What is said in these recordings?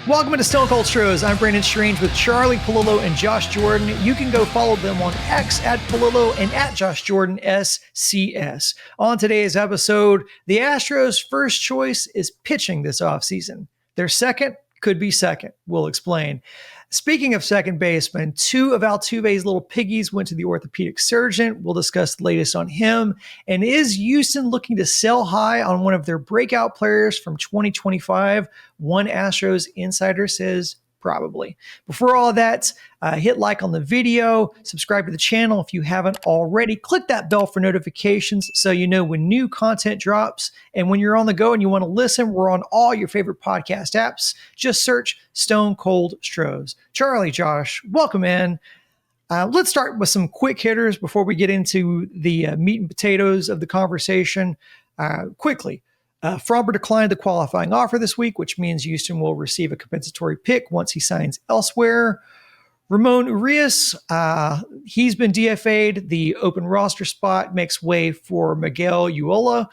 Welcome to Stone Cold Stros. I'm Brandon Strange with Charlie Palillo and Josh Jordan. You can go follow them on X at Palillo and at Josh Jordan SCS. On today's episode, the Astros' first choice is pitching this offseason. Their second could be second. We'll explain. Speaking of second baseman, two of Altuve's little piggies went to the orthopedic surgeon. We'll discuss the latest on him. And is Houston looking to sell high on one of their breakout players from 2025? One Astros insider says probably. Before all of that, hit like on the video, subscribe to the channel if you haven't already. Click that bell for notifications so you know when new content drops. And when you're on the go and you want to listen, we're on all your favorite podcast apps. Just search Stone Cold Stros. Charlie, Josh, welcome in. Let's start with some quick hitters before we get into the meat and potatoes of the conversation. Quickly. Fromber declined the qualifying offer this week, which means Houston will receive a compensatory pick once he signs elsewhere. Ramon Urias, he's been DFA'd. The open roster spot makes way for Miguel Uola,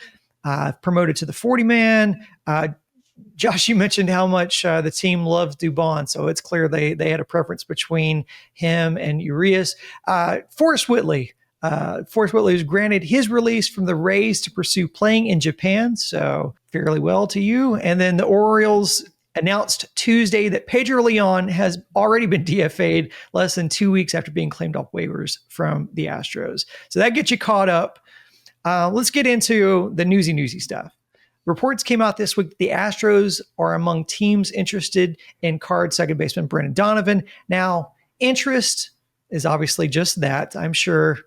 promoted to the 40-man. Josh, you mentioned how much the team loves Dubon, so it's clear they had a preference between him and Urias. Forrest Whitley. Forrest Whitley was granted his release from the Rays to pursue playing in Japan, so fairly well to you. And then the Orioles announced Tuesday that Pedro Leon has already been DFA'd less than 2 weeks after being claimed off waivers from the Astros. So that gets you caught up. Let's get into the newsy stuff. Reports came out this week that the Astros are among teams interested in Card second baseman Brendan Donovan. Now, interest is obviously just that. I'm sure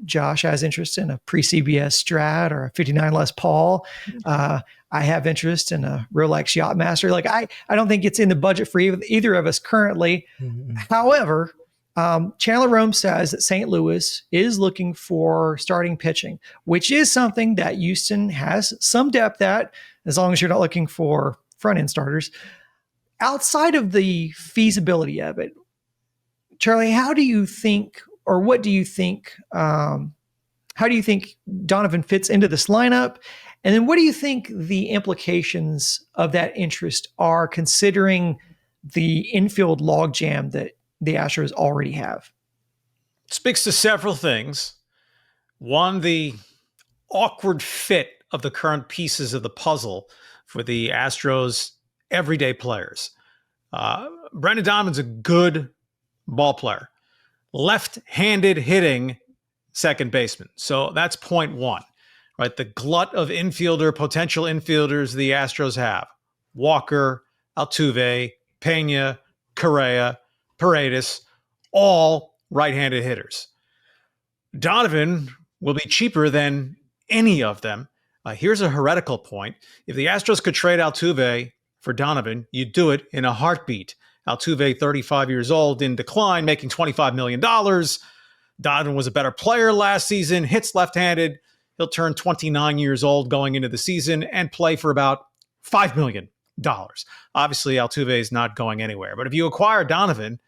Josh has interest in a pre-CBS Strat or a 59 Les Paul. I have interest in a Rolex Yachtmaster. Like I don't think it's in the budget for either of us currently. Mm-hmm. However, Chandler Rome says that St. Louis is looking for starting pitching, which is something that Houston has some depth at, as long as you're not looking for front-end starters. Outside of the feasibility of it, Charlie, how do you think, or what do you think, how do you think Donovan fits into this lineup? And then what do you think the implications of that interest are, considering the infield logjam that the Astros already have? Speaks to several things. One, the awkward fit of the current pieces of the puzzle for the Astros' everyday players. Brendan Donovan's a good ball player. Left-handed hitting second baseman. So that's point one, right? The glut of potential infielders the Astros have. Walker, Altuve, Pena, Correa, Paredes, all right-handed hitters. Donovan will be cheaper than any of them. Here's a heretical point. If the Astros could trade Altuve for Donovan, you'd do it in a heartbeat. Altuve, 35 years old, in decline, making $25 million. Donovan was a better player last season, hits left-handed. He'll turn 29 years old going into the season and play for about $5 million. Obviously, Altuve is not going anywhere. But if you acquire Donovan,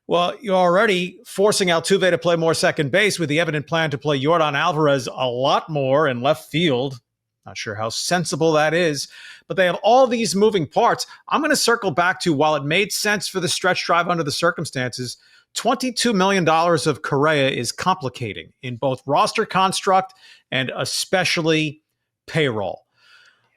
well, you're already forcing Altuve to play more second base with the evident plan to play Yordan Alvarez a lot more in left field. Not sure how sensible that is, but they have all these moving parts. I'm going to circle back to, while it made sense for the stretch drive under the circumstances, $22 million of Correa is complicating in both roster construct and especially payroll.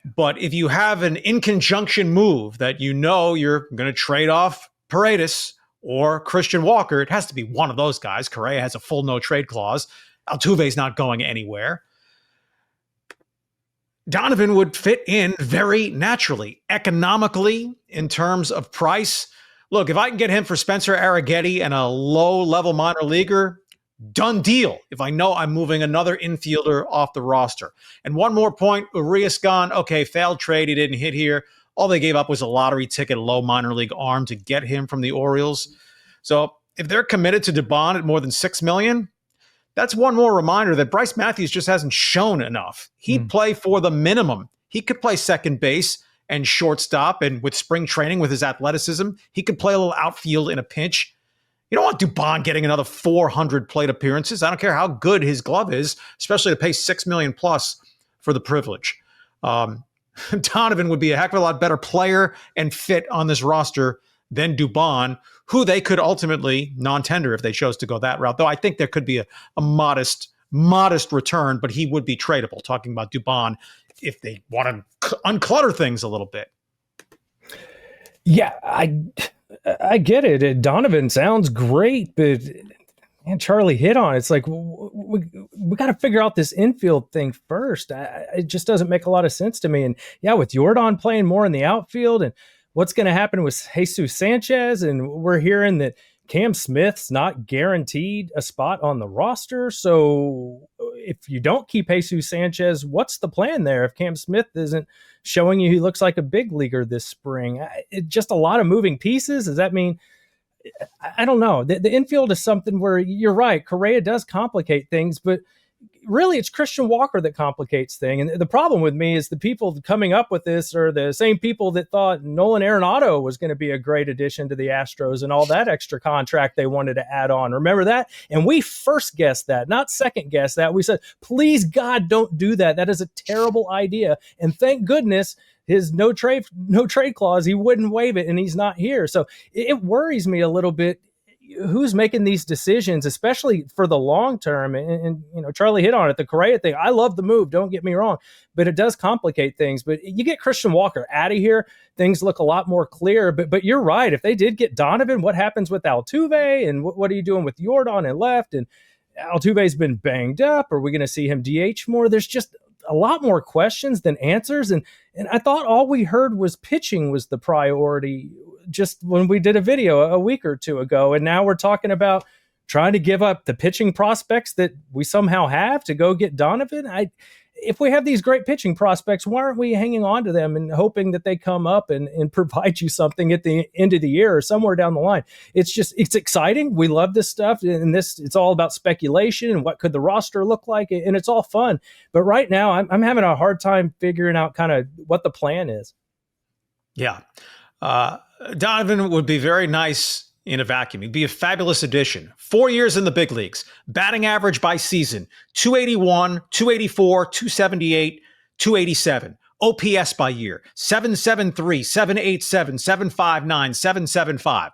But if you have an in conjunction move that you know you're going to trade off Paredes or Christian Walker, it has to be one of those guys. Correa has a full no trade clause. Altuve's not going anywhere. Donovan would fit in very naturally, economically, in terms of price. Look, if I can get him for Spencer Arrighetti and a low-level minor leaguer, done deal. If I know I'm moving another infielder off the roster. And one more point, Urias gone. Okay, failed trade. He didn't hit here. All they gave up was a lottery ticket, low minor league arm to get him from the Orioles. So if they're committed to Dubon at more than $6 million, that's one more reminder that Bryce Matthews just hasn't shown enough. He'd play for the minimum. He could play second base and shortstop, and with spring training, with his athleticism, he could play a little outfield in a pinch. You don't want Dubon getting another 400 plate appearances. I don't care how good his glove is, especially to pay $6 million plus for the privilege. Donovan would be a heck of a lot better player and fit on this roster than Dubon, who they could ultimately non-tender if they chose to go that route. Though I think there could be a modest return, but he would be tradable. Talking about Dubon, if they want to unclutter things a little bit. Yeah, I get it. Donovan sounds great, but man, Charlie hit on it. It's like we got to figure out this infield thing first. It just doesn't make a lot of sense to me. And yeah, with Jordan playing more in the outfield, and what's going to happen with Jesus Sanchez, and we're hearing that Cam Smith's not guaranteed a spot on the roster. So if you don't keep Jesus Sanchez, what's the plan there? If Cam Smith isn't showing you he looks like a big leaguer this spring, just a lot of moving pieces. Does that mean, I don't know. The infield is something where you're right. Correa does complicate things, but really it's Christian Walker that complicates things. And the problem with me is the people coming up with this are the same people that thought Nolan Arenado was going to be a great addition to the Astros and all that extra contract they wanted to add on. Remember that? And we first guessed that, not second guess that. We said, please God, don't do that. That is a terrible idea. And thank goodness his no trade clause, he wouldn't waive it, and he's not here. So it worries me a little bit who's making these decisions, especially for the long term. And Charlie hit on it, the Correa thing. I love the move, don't get me wrong, but it does complicate things. But you get Christian Walker out of here, things look a lot more clear. But you're right. If they did get Donovan, what happens with Altuve, and what are you doing with Jordan and left? And Altuve's been banged up. Are we going to see him DH more? There's just a lot more questions than answers. And I thought all we heard was pitching was the priority just when we did a video a week or two ago. And now we're talking about trying to give up the pitching prospects that we somehow have to go get Donovan. If we have these great pitching prospects, why aren't we hanging on to them and hoping that they come up and provide you something at the end of the year or somewhere down the line? It's exciting. We love this stuff. And it's all about speculation and what could the roster look like. And it's all fun. But right now I'm having a hard time figuring out kind of what the plan is. Yeah. Donovan would be very nice in a vacuum. He'd be a fabulous addition. 4 years in the big leagues, batting average by season, 281, 284, 278, 287. OPS by year, 773, 787, 759, 775.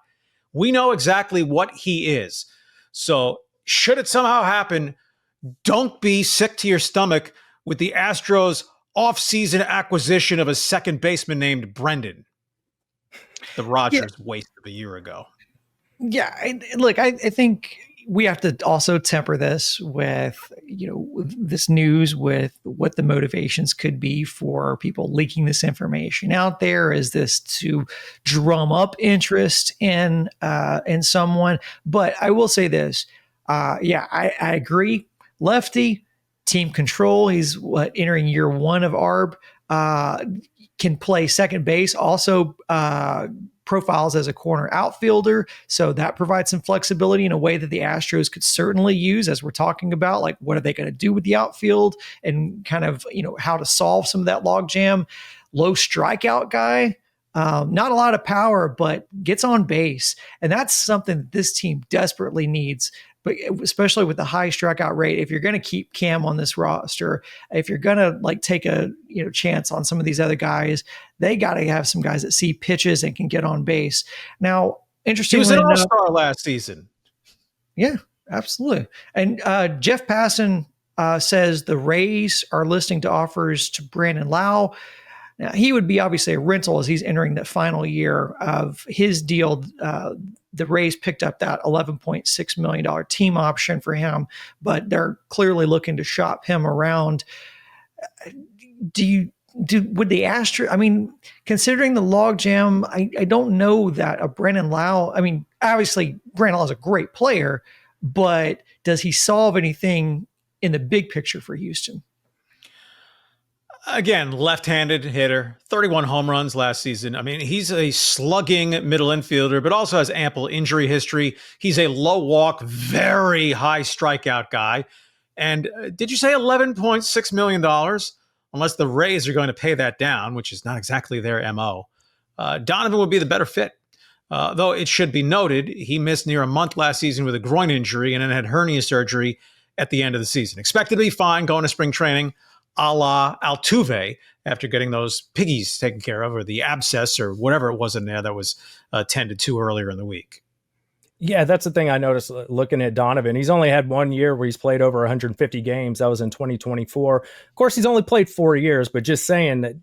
We know exactly what he is. So should it somehow happen, don't be sick to your stomach with the Astros offseason acquisition of a second baseman named Brendan. The Rogers waste of a year ago. Yeah, I think we have to also temper this with, this news with what the motivations could be for people leaking this information out there. Is this to drum up interest in someone? But I will say this. I agree. Lefty, team control. He's entering year one of ARB. Can play second base. Also, profiles as a corner outfielder. So that provides some flexibility in a way that the Astros could certainly use, as we're talking about, like what are they going to do with the outfield and kind of, how to solve some of that logjam. Low strikeout guy, not a lot of power, but gets on base. And that's something that this team desperately needs, but especially with the high strikeout rate. If you're going to keep Cam on this roster, if you're going to take a chance on some of these other guys, they got to have some guys that see pitches and can get on base. Now, interestingly, he was an all-star last season. Yeah, absolutely. And Jeff Passan says the Rays are listening to offers to Brandon Lowe. Now, he would be obviously a rental as he's entering the final year of his deal. The Rays picked up that $11.6 million team option for him, but they're clearly looking to shop him around. Would the Astros, considering the logjam, I don't know that a Brandon Lowe, obviously Brandon Lowe is a great player, but does he solve anything in the big picture for Houston? Again, left-handed hitter, 31 home runs last season. He's a slugging middle infielder, but also has ample injury history. He's a low walk, very high strikeout guy. And did you say $11.6 million? Unless the Rays are going to pay that down, which is not exactly their MO. Donovan would be the better fit. Though it should be noted, he missed near a month last season with a groin injury and then had hernia surgery at the end of the season. Expected to be fine going to spring training, a la Altuve, after getting those piggies taken care of, or the abscess or whatever it was in there that was tended to earlier in the week. Yeah, that's the thing I noticed looking at Donovan. He's only had 1 year where he's played over 150 games. That was in 2024. Of course, he's only played 4 years, but just saying that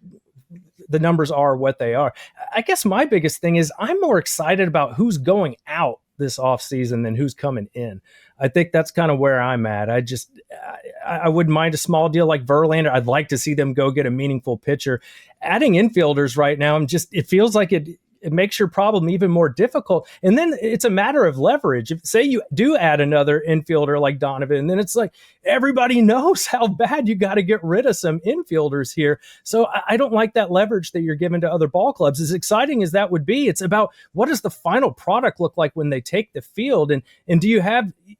the numbers are what they are. I guess my biggest thing is I'm more excited about who's going out this offseason than who's coming in. I think that's kind of where I'm at. I wouldn't mind a small deal like Verlander. I'd like to see them go get a meaningful pitcher. Adding infielders right now, it feels like it makes your problem even more difficult. And then it's a matter of leverage. If, say you do add another infielder like Donovan, then it's like everybody knows how bad you got to get rid of some infielders here. So I don't like that leverage that you're giving to other ball clubs. As exciting as that would be, it's about what does the final product look like when they take the field? And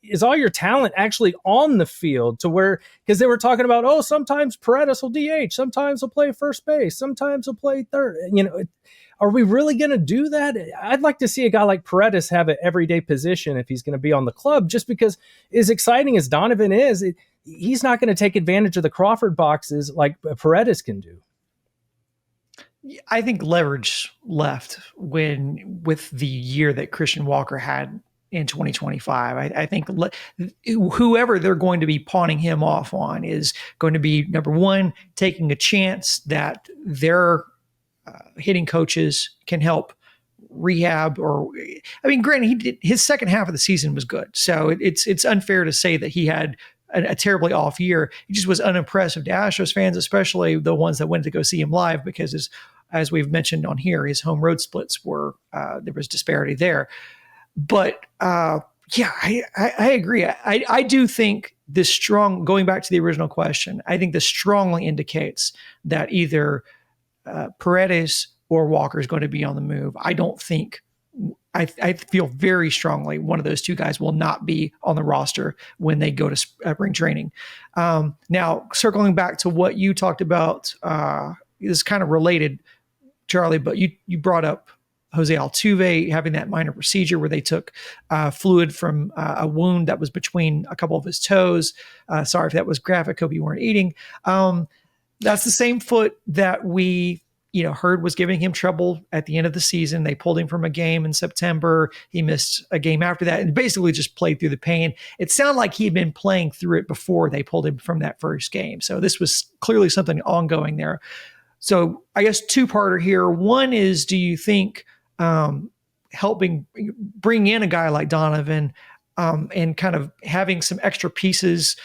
is all your talent actually on the field to where, because they were talking about, sometimes Paredes will DH, sometimes he'll play first base, sometimes he'll play third. Are we really going to do that? I'd like to see a guy like Paredes have an everyday position if he's going to be on the club, just because as exciting as Donovan is, he's not going to take advantage of the Crawford boxes like Paredes can do. I think leverage left with the year that Christian Walker had in 2025. I think whoever they're going to be pawning him off on is going to be, number one, taking a chance that their hitting coaches can help rehab. Granted, his second half of the season was good, so it's unfair to say that he had a terribly off year. He just was unimpressive to Astros fans, especially the ones that went to go see him live, because as we've mentioned on here, his home road splits were there was disparity there. But I agree. I do think this going back to the original question, I think this strongly indicates that either Paredes or Walker is going to be on the move. I feel very strongly one of those two guys will not be on the roster when they go to spring training. Now, circling back to what you talked about, this is kind of related, Charlie, but you brought up Jose Altuve having that minor procedure where they took fluid from a wound that was between a couple of his toes. Sorry if that was graphic. Hope you weren't eating. That's the same foot that we, heard was giving him trouble at the end of the season. They pulled him from a game in September. He missed a game after that and basically just played through the pain. It sounded like he had been playing through it before they pulled him from that first game. So this was clearly something ongoing there. So I guess two-parter here. One is, do you think helping bring in a guy like Donovan and kind of having some extra pieces,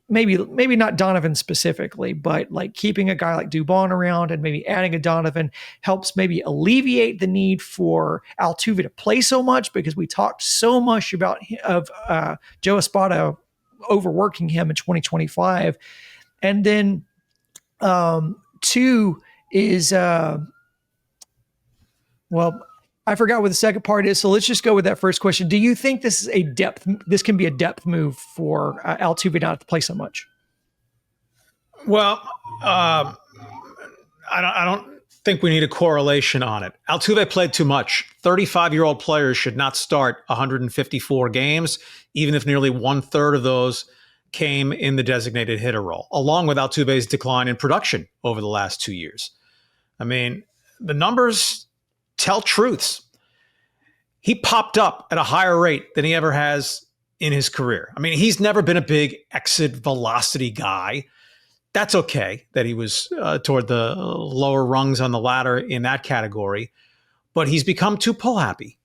maybe not Donovan specifically, but like keeping a guy like Dubon around and maybe adding a Donovan helps maybe alleviate the need for Altuve to play so much, because we talked so much about Joe Espada overworking him in 2025. And then two is, I forgot what the second part is, so let's just go with that first question. Do you think this can be a depth move for Altuve not to play so much? Well, I don't think we need a correlation on it. Altuve played too much. 35-year-old players should not start 154 games, even if nearly 1/3 of those came in the designated hitter role, along with Altuve's decline in production over the last 2 years. The numbers tell truths. He popped up at a higher rate than he ever has in his career. He's never been a big exit velocity guy. That's okay that he was toward the lower rungs on the ladder in that category, but he's become too pull happy.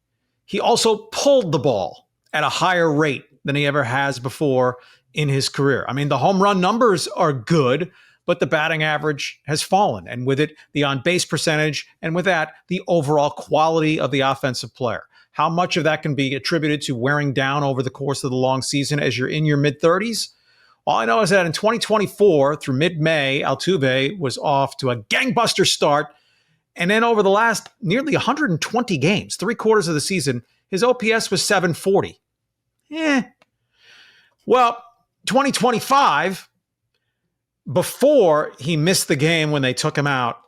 He also pulled the ball at a higher rate than he ever has before in his career. The home run numbers are good, but the batting average has fallen. And with it, the on-base percentage, and with that, the overall quality of the offensive player. How much of that can be attributed to wearing down over the course of the long season as you're in your mid-30s? All I know is that in 2024, through mid-May, Altuve was off to a gangbuster start. And then over the last nearly 120 games, 3/4 of the season, his OPS was 740. Well, 2025, before he missed the game when they took him out,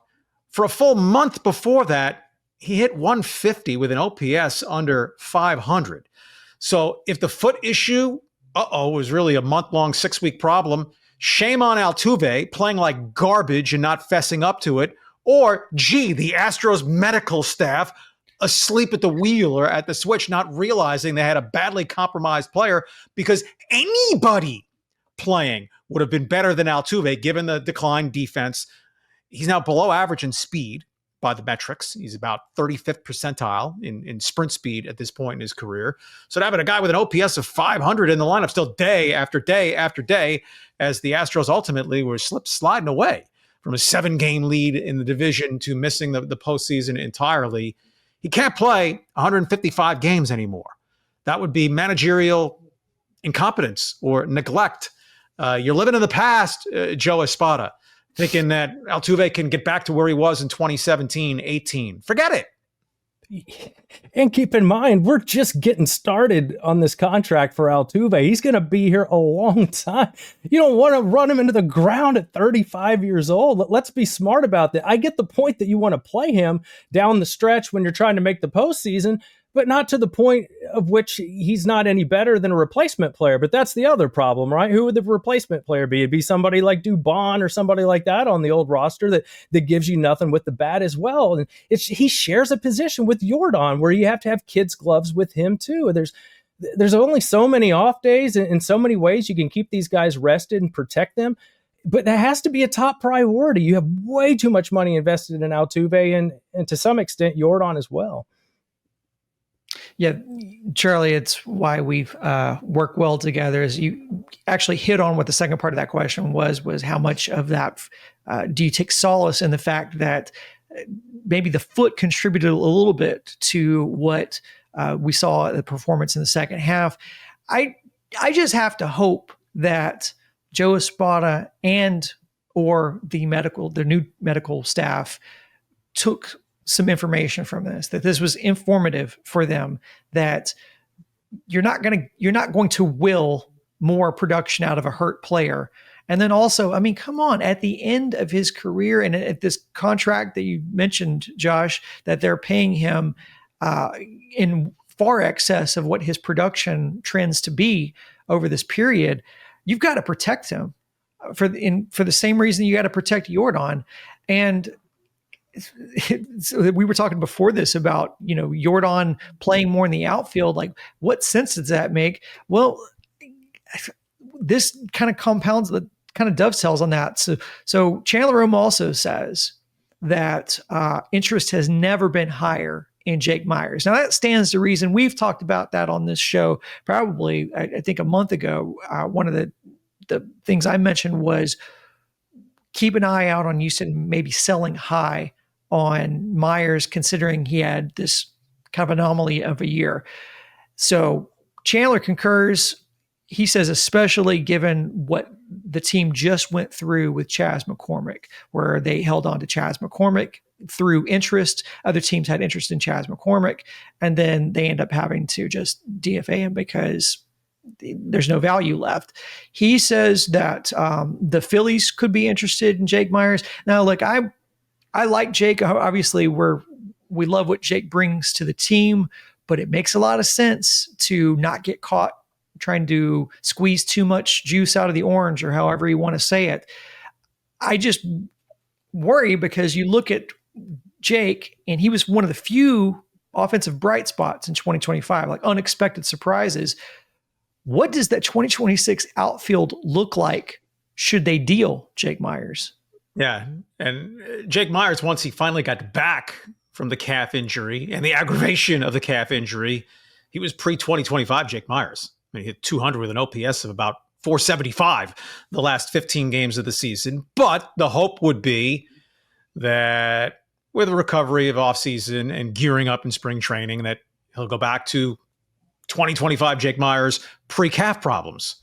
for a full month before that, he hit 150 with an OPS under 500. So if the foot issue, was really a month-long, 6-week problem, shame on Altuve playing like garbage and not fessing up to it, or gee, the Astros medical staff asleep at the wheel or at the switch, not realizing they had a badly compromised player, because anybody playing would have been better than Altuve given the declined defense. He's now below average in speed by the metrics. He's about 35th percentile in sprint speed at this point in his career. So to have a guy with an OPS of 500 in the lineup still day after day after day, as the Astros ultimately were sliding away from a 7-game lead in the division to missing the postseason entirely. He can't play 155 games anymore. That would be managerial incompetence or neglect. You're living in the past, Joe Espada, thinking that Altuve can get back to where he was in 2017-18. Forget it. And keep in mind, we're just getting started on this contract for Altuve. He's going to be here a long time. You don't want to run him into the ground at 35 years old. Let's be smart about that. I get the point that you want to play him down the stretch when you're trying to make the postseason, but not to the point of which he's not any better than a replacement player. But that's the other problem, right? Who would the replacement player be? It'd be somebody like Dubon or somebody like that on the old roster that gives you nothing with the bat as well. And he shares a position with Jordan where you have to have kids' gloves with him too. There's only so many off days and so many ways you can keep these guys rested and protect them. But that has to be a top priority. You have way too much money invested in Altuve and to some extent Jordan as well. Yeah, Charlie, it's why we've worked well together. Is you actually hit on what the second part of that question was how much of that do you take solace in the fact that maybe the foot contributed a little bit to what we saw the performance in the second half. I just have to hope that Joe Espada and or the new medical staff took some information from this, that this was informative for them, that you're not going to will more production out of a hurt player. And then also, I mean, come on, at the end of his career and at this contract that you mentioned, Josh, that they're paying him in far excess of what his production trends to be over this period, you've got to protect him for the same reason you got to protect Jordan. And we were talking before this about, Jordan playing more in the outfield. Like, what sense does that make? Well, this kind of compounds, that kind of dovetails on that. So Chandler Rome also says that interest has never been higher in Jake Meyers. Now that stands to reason. We've talked about that on this show probably, I think, a month ago. One of the things I mentioned was keep an eye out on Houston maybe selling high on Meyers, considering he had this kind of anomaly of a year. So Chandler concurs. He says, especially given what the team just went through with Chas McCormick, where they held on to Chas McCormick through interest. Other teams had interest in Chas McCormick, and then they end up having to just DFA him because there's no value left. He says that the Phillies could be interested in Jake Meyers. Now, look, I like Jake. Obviously, we love what Jake brings to the team, but it makes a lot of sense to not get caught trying to squeeze too much juice out of the orange, or however you want to say it. I just worry because you look at Jake, and he was one of the few offensive bright spots in 2025, like unexpected surprises. What does that 2026 outfield look like should they deal Jake Meyers? Yeah. And Jake Meyers, once he finally got back from the calf injury and the aggravation of the calf injury, he was pre-2025 Jake Meyers. I mean, he hit 200 with an OPS of about 475 the last 15 games of the season. But the hope would be that with a recovery of offseason and gearing up in spring training, that he'll go back to 2025 Jake Meyers pre-calf problems.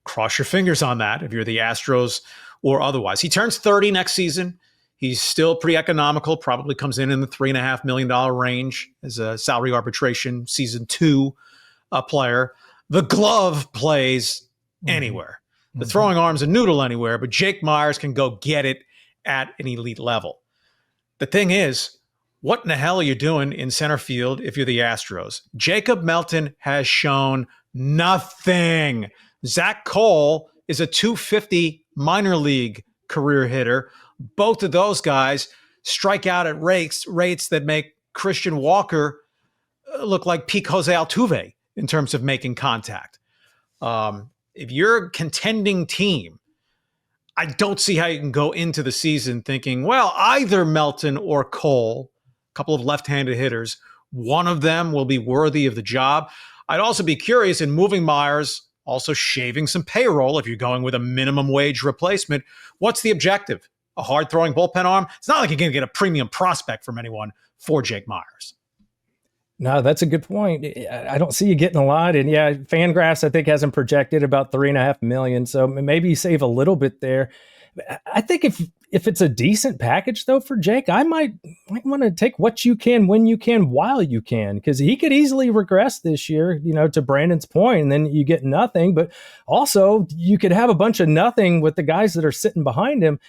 Cross your fingers on that if you're the Astros or otherwise. He turns 30 next season. He's still pretty economical, probably comes in the $3.5 million range as a salary arbitration season 2 player. The glove plays anywhere. The throwing arm's a noodle anywhere, but Jake Meyers can go get it at an elite level. The thing is, what in the hell are you doing in center field if you're the Astros? Jacob Melton has shown nothing. Zach Cole is a 250 minor league career hitter. Both of those guys strike out at rates that make Christian Walker look like peak Jose Altuve in terms of making contact. If you're a contending team, I don't see how you can go into the season thinking, well, either Melton or Cole, a couple of left-handed hitters, one of them will be worthy of the job. I'd also be curious in moving Meyers, also shaving some payroll if you're going with a minimum wage replacement. What's the objective? A hard-throwing bullpen arm? It's not like you're going to get a premium prospect from anyone for Jake Meyers. No, that's a good point. I don't see you getting a lot. And yeah, Fangraphs, I think, has him projected about $3.5 million. So maybe you save a little bit there. I think if it's a decent package, though, for Jake, I might want to take what you can, when you can, while you can, because he could easily regress this year, to Brandon's point, and then you get nothing. But also, you could have a bunch of nothing with the guys that are sitting behind him.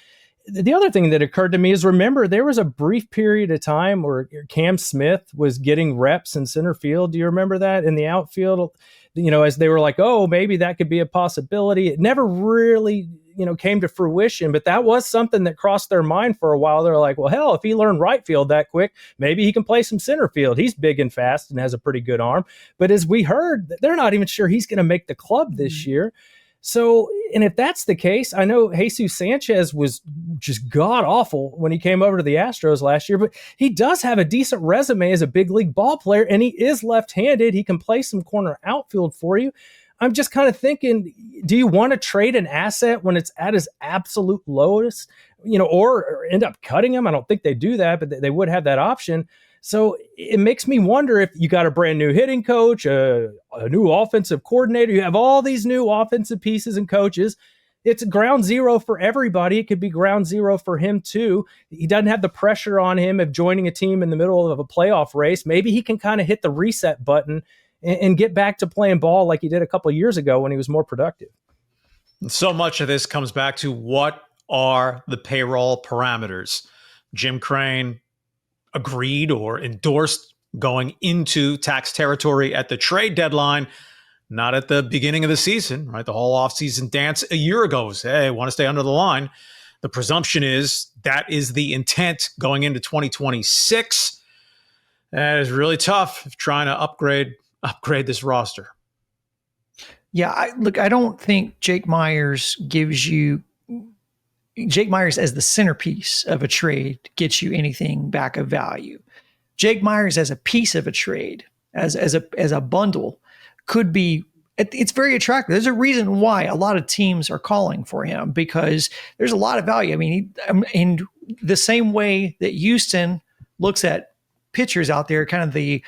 The other thing that occurred to me is, remember, there was a brief period of time where Cam Smith was getting reps in center field. Do you remember that in the outfield? As they were like, oh, maybe that could be a possibility. It never really, came to fruition, but that was something that crossed their mind for a while. They're like, well, hell, if he learned right field that quick, maybe he can play some center field. He's big and fast and has a pretty good arm. But as we heard, they're not even sure he's going to make the club this year. So, and if that's the case, I know Jesus Sanchez was just god awful when he came over to the Astros last year, but he does have a decent resume as a big league ball player, and he is left-handed. He can play some corner outfield for you. I'm just kind of thinking, do you want to trade an asset when it's at his absolute lowest, or end up cutting him? I don't think they do that, but they would have that option. So it makes me wonder if you got a brand new hitting coach, a new offensive coordinator, you have all these new offensive pieces and coaches. It's ground zero for everybody. It could be ground zero for him too. He doesn't have the pressure on him of joining a team in the middle of a playoff race. Maybe he can kind of hit the reset button and get back to playing ball like he did a couple of years ago when he was more productive. So much of this comes back to what are the payroll parameters. Jim Crane agreed or endorsed going into tax territory at the trade deadline, not at the beginning of the season, right? The whole offseason dance a year ago was, hey, I want to stay under the line. The presumption is that is the intent going into 2026. That is really tough trying to upgrade this roster. Yeah, I don't think Jake Meyers as the centerpiece of a trade gets you anything back of value. Jake Meyers as a piece of a trade, as a bundle, could be. It's very attractive. There's a reason why a lot of teams are calling for him, because there's a lot of value. I mean, in the same way that Houston looks at pitchers out there, kind of the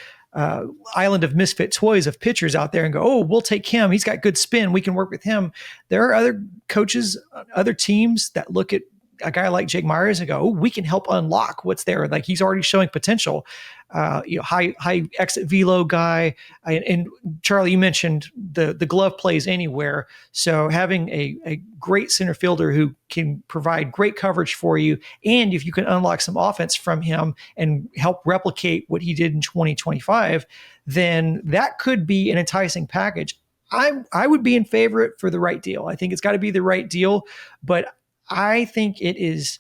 island of misfit toys of pitchers out there, and go, oh, we'll take him. He's got good spin. We can work with him. There are other coaches, other teams that look at a guy like Jake Meyers and go, oh, we can help unlock what's there. Like, he's already showing potential. High exit velo guy. And Charlie, you mentioned the glove plays anywhere. So having a great center fielder who can provide great coverage for you, and if you can unlock some offense from him and help replicate what he did in 2025, then that could be an enticing package. I would be in favor for the right deal. I think it's got to be the right deal, but I think it is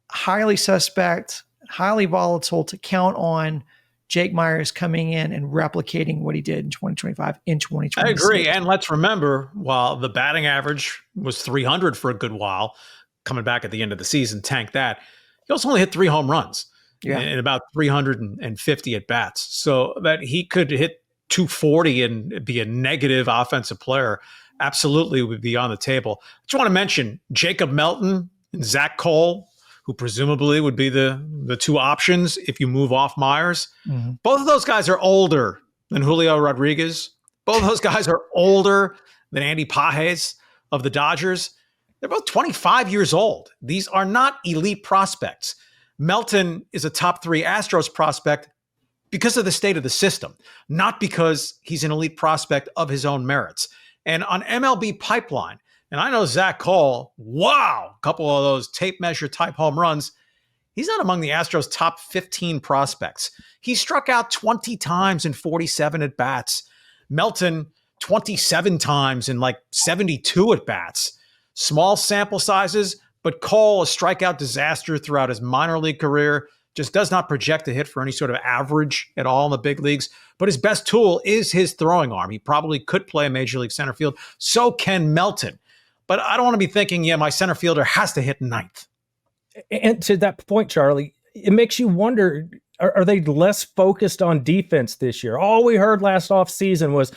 highly suspect, highly volatile to count on Jake Meyers coming in and replicating what he did in 2025 in 2026. I agree. And let's remember, while the batting average was 300 for a good while, coming back at the end of the season, tanked that, he also only hit 3 home runs in about 350 at bats. So that he could hit 240 and be a negative offensive player absolutely would be on the table. I just want to mention Jacob Melton and Zach Cole, who presumably would be the two options if you move off Meyers. Mm-hmm. Both of those guys are older than Julio Rodriguez. Both of those guys are older than Andy Pages of the Dodgers. They're both 25 years old. These are not elite prospects. Melton is a top 3 Astros prospect because of the state of the system, not because he's an elite prospect of his own merits. And on MLB Pipeline, and I know Zach Cole, wow, a couple of those tape measure type home runs. He's not among the Astros' top 15 prospects. He struck out 20 times in 47 at bats. Melton, 27 times in like 72 at bats. Small sample sizes, but Cole, a strikeout disaster throughout his minor league career, just does not project a hit for any sort of average at all in the big leagues. But his best tool is his throwing arm. He probably could play a major league center field. So can Melton. But I don't want to be thinking, my center fielder has to hit ninth. And to that point, Charlie, it makes you wonder, are they less focused on defense this year? All we heard last offseason was,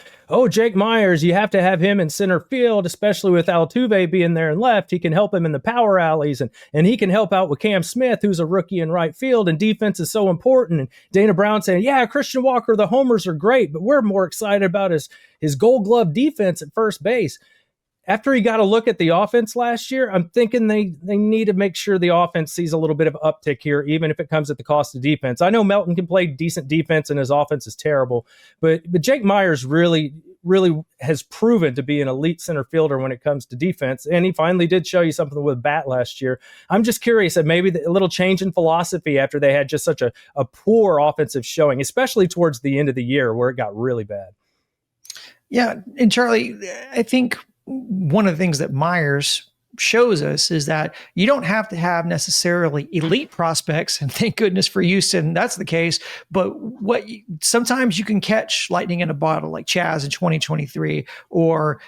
Jake Meyers, you have to have him in center field, especially with Altuve being there in left. He can help him in the power alleys, and he can help out with Cam Smith, who's a rookie in right field, and defense is so important. And Dana Brown saying, Christian Walker, the homers are great, but we're more excited about his Gold Glove defense at first base. After he got a look at the offense last year, I'm thinking they need to make sure the offense sees a little bit of uptick here, even if it comes at the cost of defense. I know Melton can play decent defense and his offense is terrible, but Jake Meyers really has proven to be an elite center fielder when it comes to defense, and he finally did show you something with bat last year. I'm just curious that maybe a little change in philosophy after they had just such a poor offensive showing, especially towards the end of the year where it got really bad. Yeah, and Charlie, I think one of the things that Meyers shows us is that you don't have to have necessarily elite prospects, and thank goodness for Houston that's the case, but sometimes you can catch lightning in a bottle like Chaz in 2023 or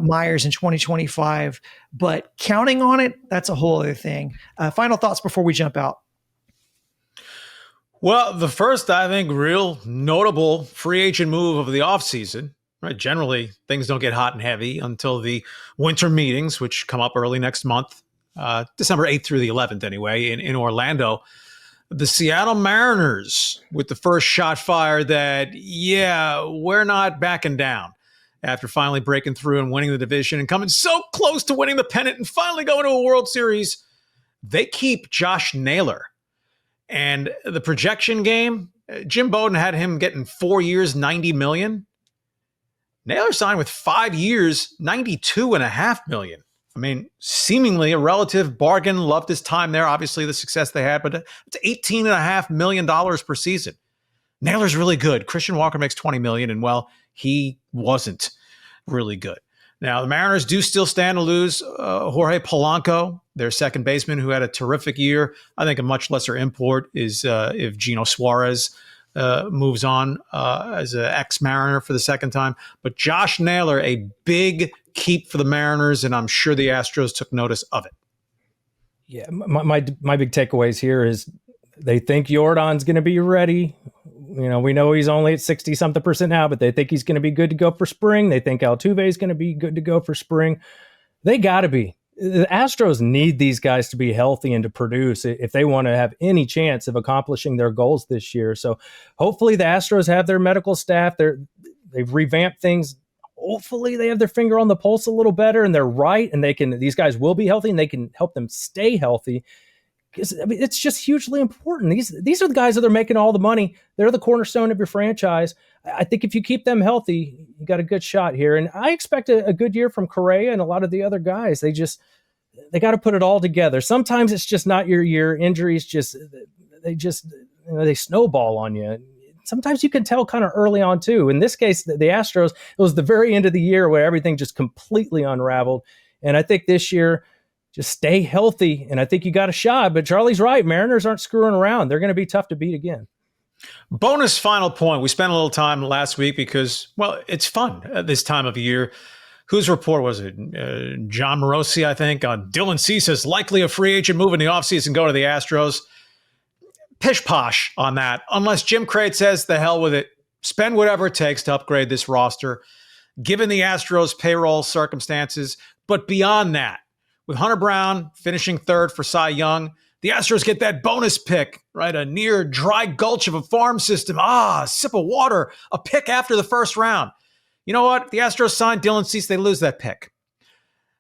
Meyers in 2025, but counting on it, that's a whole other thing. Final thoughts before we jump out. Well, the first, I think, real notable free agent move of the offseason. Right. Generally, things don't get hot and heavy until the winter meetings, which come up early next month, December 8th through the 11th anyway, in Orlando. The Seattle Mariners with the first shot fired that, we're not backing down after finally breaking through and winning the division and coming so close to winning the pennant and finally going to a World Series. They keep Josh Naylor. And the projection game, Jim Bowden had him getting 4 years, $90 million. Naylor signed with 5 years, $92.5 million. I mean, seemingly a relative bargain. Loved his time there. Obviously, the success they had, but it's $18.5 million per season. Naylor's really good. Christian Walker makes $20 million, and he wasn't really good. Now, the Mariners do still stand to lose Jorge Polanco, their second baseman, who had a terrific year. I think a much lesser import is if Gino Suarez moves on as an ex-Mariner for the second time. But Josh Naylor, a big keep for the Mariners, and I'm sure the Astros took notice of it. Yeah, my big takeaways here is they think Jordan's going to be ready. We know he's only at 60-something% now, but they think he's going to be good to go for spring. They think Altuve is going to be good to go for spring. They got to be. The Astros need these guys to be healthy and to produce if they want to have any chance of accomplishing their goals this year. So hopefully the Astros have their medical staff. They've revamped things. Hopefully they have their finger on the pulse a little better and they're right. And these guys will be healthy and they can help them stay healthy. Because it's just hugely important. These are the guys that are making all the money. They're the cornerstone of your franchise. I think if you keep them healthy, you got a good shot here. And I expect a good year from Correa and a lot of the other guys. They got to put it all together. Sometimes it's just not your year. Injuries they snowball on you. Sometimes you can tell kind of early on too. In this case, the Astros, it was the very end of the year where everything just completely unraveled. And I think this year, just stay healthy, and I think you got a shot. But Charlie's right. Mariners aren't screwing around. They're going to be tough to beat again. Bonus final point. We spent a little time last week because, it's fun at this time of year. Whose report was it? John Morosi, I think, on Dylan Cease as likely a free agent move in the offseason, go to the Astros. Pish-posh on that. Unless Jim Crate says, the hell with it. Spend whatever it takes to upgrade this roster, given the Astros' payroll circumstances. But beyond that, with Hunter Brown finishing third for Cy Young, the Astros get that bonus pick, right? A near dry gulch of a farm system. A sip of water, a pick after the first round. You know what? The Astros signed Dylan Cease. They lose that pick.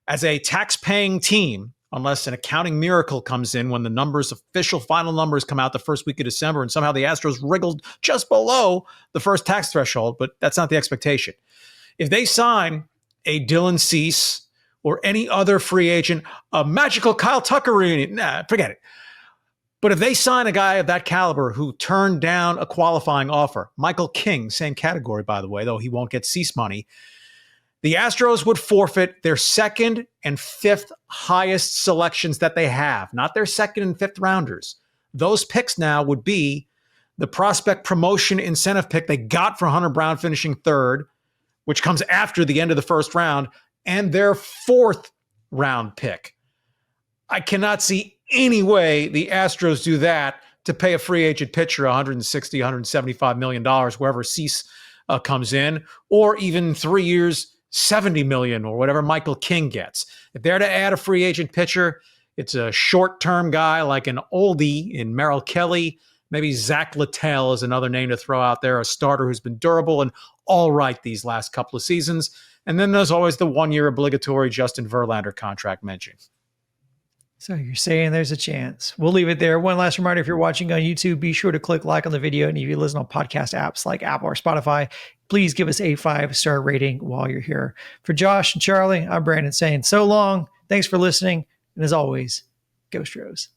As a tax-paying team, unless an accounting miracle comes in when the official final numbers come out the first week of December, and somehow the Astros wriggled just below the first tax threshold, but that's not the expectation. If they sign a Dylan Cease or any other free agent, a magical Kyle Tucker reunion, forget it. But if they sign a guy of that caliber who turned down a qualifying offer, Michael King, same category, by the way, though he won't get Cease money, The Astros would forfeit their second and fifth highest selections that they have, not their second and fifth rounders. Those picks now would be the prospect promotion incentive pick they got for Hunter Brown finishing third, which comes after the end of the first round, and their fourth round pick. I cannot see any way the Astros do that to pay a free agent pitcher $160, $175 million, wherever Cease comes in, or even 3 years, $70 million, or whatever Michael King gets. If they're to add a free agent pitcher, it's a short-term guy like an oldie in Merrill Kelly. Maybe Zach Littell is another name to throw out there, a starter who's been durable and all right these last couple of seasons. And then there's always the one-year obligatory Justin Verlander contract mention. So you're saying there's a chance. We'll leave it there. One last reminder, if you're watching on YouTube, be sure to click like on the video. And if you listen on podcast apps like Apple or Spotify, please give us a 5-star rating while you're here. For Josh and Charlie, I'm Brandon saying so long. Thanks for listening. And as always, go Stros.